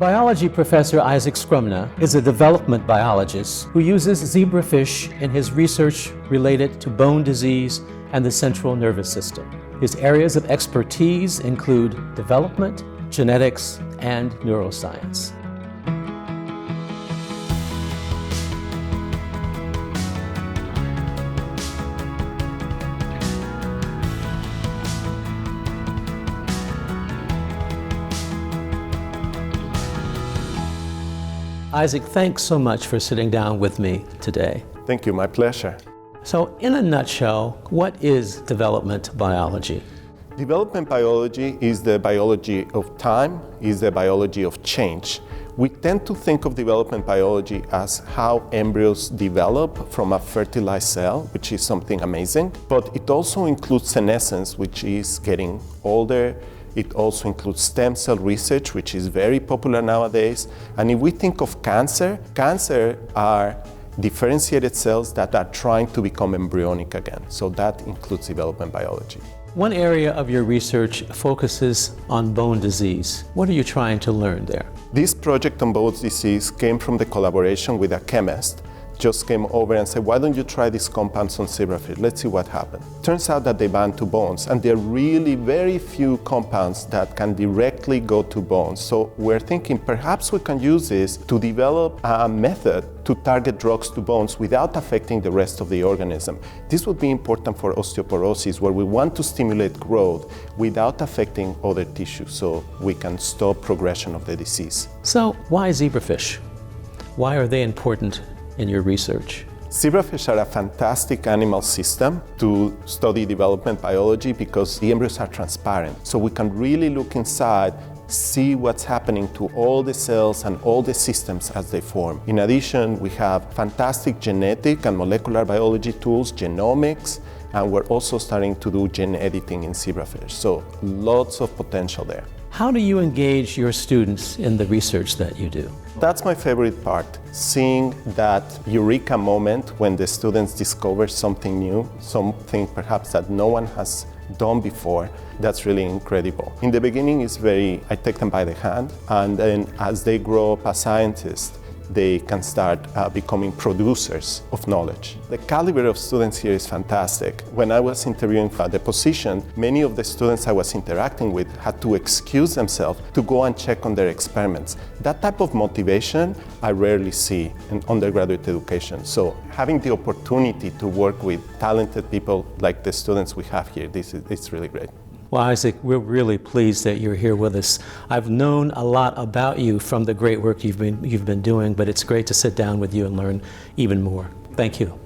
Biology professor Isaac Skromne is a development biologist who uses zebrafish in his research related to bone disease and the central nervous system. His areas of expertise include development, genetics, and neuroscience. Isaac, thanks so much for sitting down with me today. Thank you, my pleasure. So, in a nutshell, what is development biology? Development biology is the biology of time, is the biology of change. We tend to think of development biology as how embryos develop from a fertilized cell, which is something amazing, but it also includes senescence, which is getting older. It also includes stem cell research, which is very popular nowadays. And if we think of cancer are differentiated cells that are trying to become embryonic again. So that includes development biology. One area of your research focuses on bone disease. What are you trying to learn there? This project on bone disease came from the collaboration with a chemist. Just came over and said, why don't you try these compounds on zebrafish? Let's see what happens. Turns out that they bind to bones, and there are really very few compounds that can directly go to bones. So we're thinking perhaps we can use this to develop a method to target drugs to bones without affecting the rest of the organism. This would be important for osteoporosis, where we want to stimulate growth without affecting other tissues, so we can stop progression of the disease. So why zebrafish? Why are they important in your research? Zebrafish are a fantastic animal system to study development biology because the embryos are transparent. So we can really look inside, see what's happening to all the cells and all the systems as they form. In addition, we have fantastic genetic and molecular biology tools, genomics, and we're also starting to do gene editing in zebrafish. So lots of potential there. How do you engage your students in the research that you do? That's my favorite part, seeing that eureka moment when the students discover something new, something perhaps that no one has done before. That's really incredible. In the beginning, I take them by the hand, and then as they grow up as scientists, they can start becoming producers of knowledge. The caliber of students here is fantastic. When I was interviewing for the position, many of the students I was interacting with had to excuse themselves to go and check on their experiments. That type of motivation I rarely see in undergraduate education. So having the opportunity to work with talented people like the students we have here, it's really great. Well, Isaac, we're really pleased that you're here with us. I've known a lot about you from the great work you've been doing, but it's great to sit down with you and learn even more. Thank you.